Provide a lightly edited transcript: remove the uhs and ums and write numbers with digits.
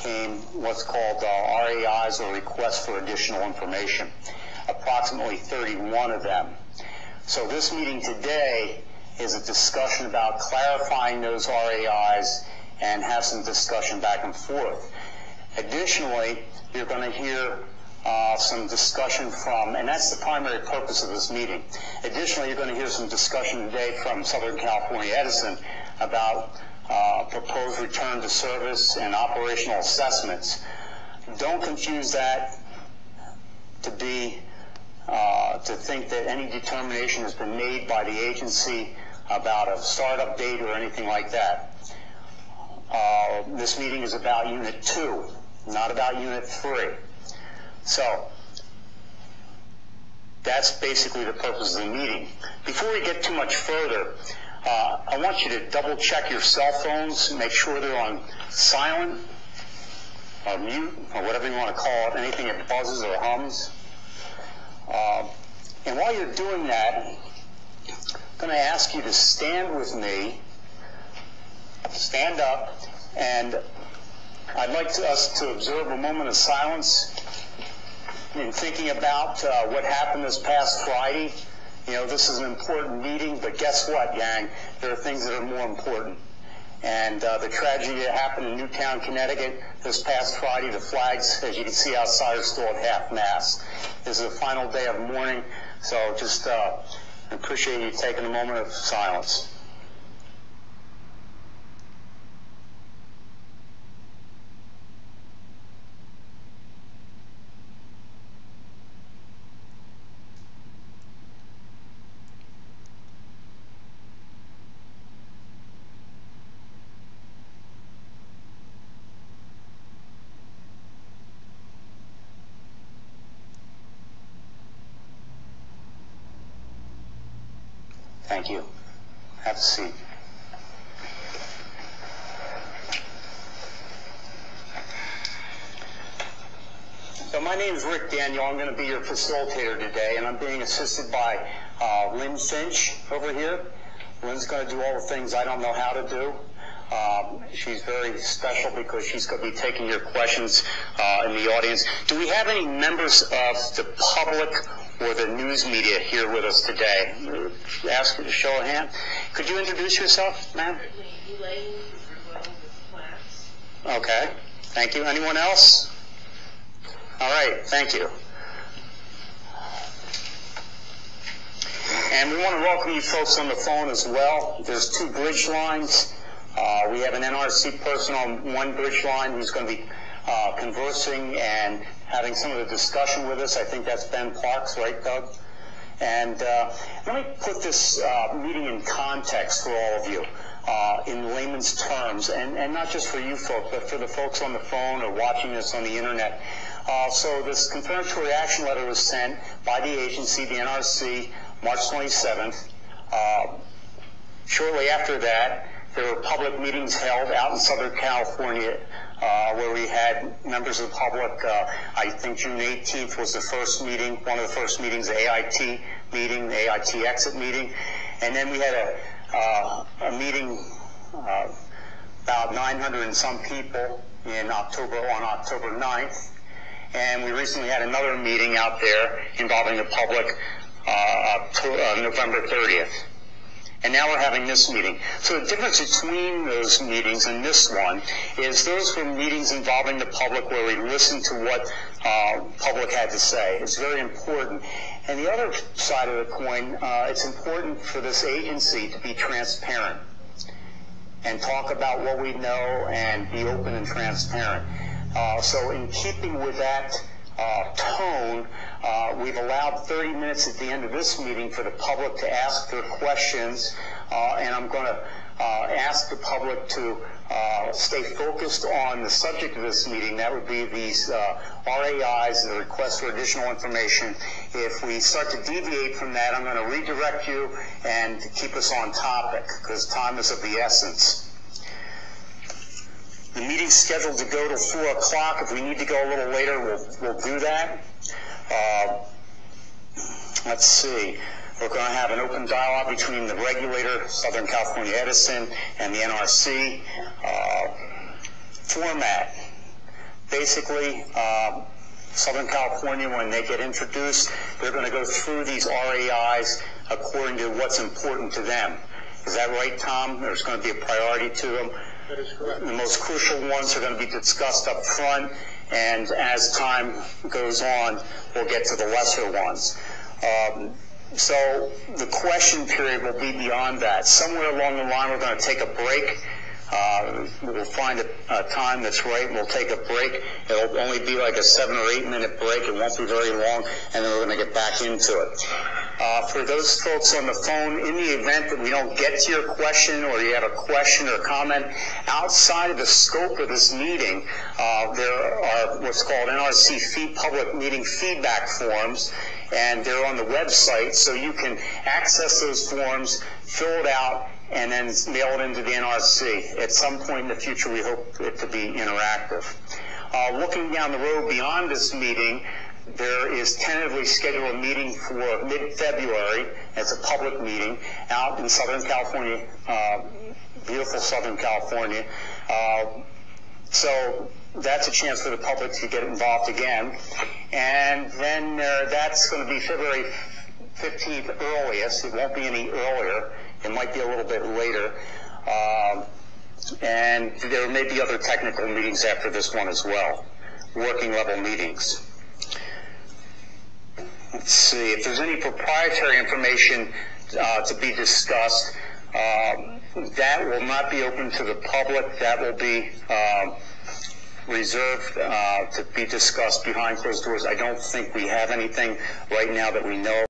came what's called RAIs, or requests for additional information, approximately 31 of them. So this meeting today is a discussion about clarifying those RAIs and have some discussion back and forth. Additionally, you're going to hear some discussion from, and that's the primary purpose of this meeting. Additionally, you're going to hear some discussion today from Southern California Edison about proposed return to service and operational assessments. Don't confuse that to think that any determination has been made by the agency about a startup date or anything like that. This meeting is about Unit 2, not about Unit 3. So that's basically the purpose of the meeting. Before we get too much further, I want you to double check your cell phones, make sure they're on silent or mute or whatever you want to call it, anything that buzzes or hums. And while you're doing that, I'm going to ask you to stand with me, stand up, and I'd like us to observe a moment of silence in thinking about what happened this past Friday. You know, this is an important meeting, but guess what, gang? There are things that are more important. And the tragedy that happened in Newtown, Connecticut this past Friday, the flags, as you can see outside, are still at half-mast. This is the final day of mourning, so just appreciate you taking a moment of silence. Thank you. Have a seat. So my name is Rick Daniel. I'm going to be your facilitator today, and I'm being assisted by Lynn Finch over here. Lynn's going to do all the things I don't know how to do. She's very special because she's going to be taking your questions in the audience. Do we have any members of the public or the news media here with us today? Ask her to show a hand. Could you introduce yourself, ma'am? Okay, thank you. Anyone else? All right, thank you. And we want to welcome you folks on the phone as well. There's 2 bridge lines. We have an NRC person on one bridge line who's going to be conversing and having some of the discussion with us. I think that's Ben Parks, right, Doug? And let me put this meeting in context for all of you in layman's terms, and not just for you folks, but for the folks on the phone or watching this on the internet. So this confirmatory action letter was sent by the agency, the NRC, March 27th. Shortly after that, there were public meetings held out in Southern California where we had members of the public. I think June 18th was the first meeting, one of the first meetings, the AIT meeting, the AIT exit meeting. And then we had a meeting, about 900 and some people on October 9th. And we recently had another meeting out there involving the public November 30th. And now we're having this meeting. So the difference between those meetings and this one is those were meetings involving the public where we listened to what public had to say. It's very important. And the other side of the coin, it's important for this agency to be transparent and talk about what we know and be open and transparent. So in keeping with that tone, we've allowed 30 minutes at the end of this meeting for the public to ask their questions, and I'm going to ask the public to stay focused on the subject of this meeting. That would be these RAIs, the request for additional information. If we start to deviate from that, I'm going to redirect you and keep us on topic because time is of the essence. The meeting's scheduled to go till 4 o'clock. If we need to go a little later, we'll do that. Let's see. We're going to have an open dialogue between the regulator, Southern California Edison, and the NRC. Format. basically, Southern California, when they get introduced, they're going to go through these RAIs according to what's important to them. Is that right, Tom? There's going to be a priority to them. That is correct. The most crucial ones are going to be discussed up front, and as time goes on, we'll get to the lesser ones. So the question period will be beyond that. Somewhere along the line, we're going to take a break. We'll find a time that's right, and we'll take a break. It'll only be like a 7 or 8 minute break. It won't be very long, and then we're going to get back into it. For those folks on the phone, in the event that we don't get to your question, or you have a question or comment outside of the scope of this meeting, there are what's called NRC public meeting feedback forms, and they're on the website, so you can access those forms, fill it out, and then mail it into the NRC. At some point in the future, we hope it to be interactive. Looking down the road beyond this meeting, there is tentatively scheduled a meeting for mid-February. It's a public meeting out in Southern California, beautiful Southern California. So that's a chance for the public to get involved again. And then that's going to be February 15th earliest. It won't be any earlier. It might be a little bit later. And there may be other technical meetings after this one as well, working level meetings. Let's see, if there's any proprietary information to be discussed, that will not be open to the public. That will be reserved to be discussed behind closed doors. I don't think we have anything right now that we know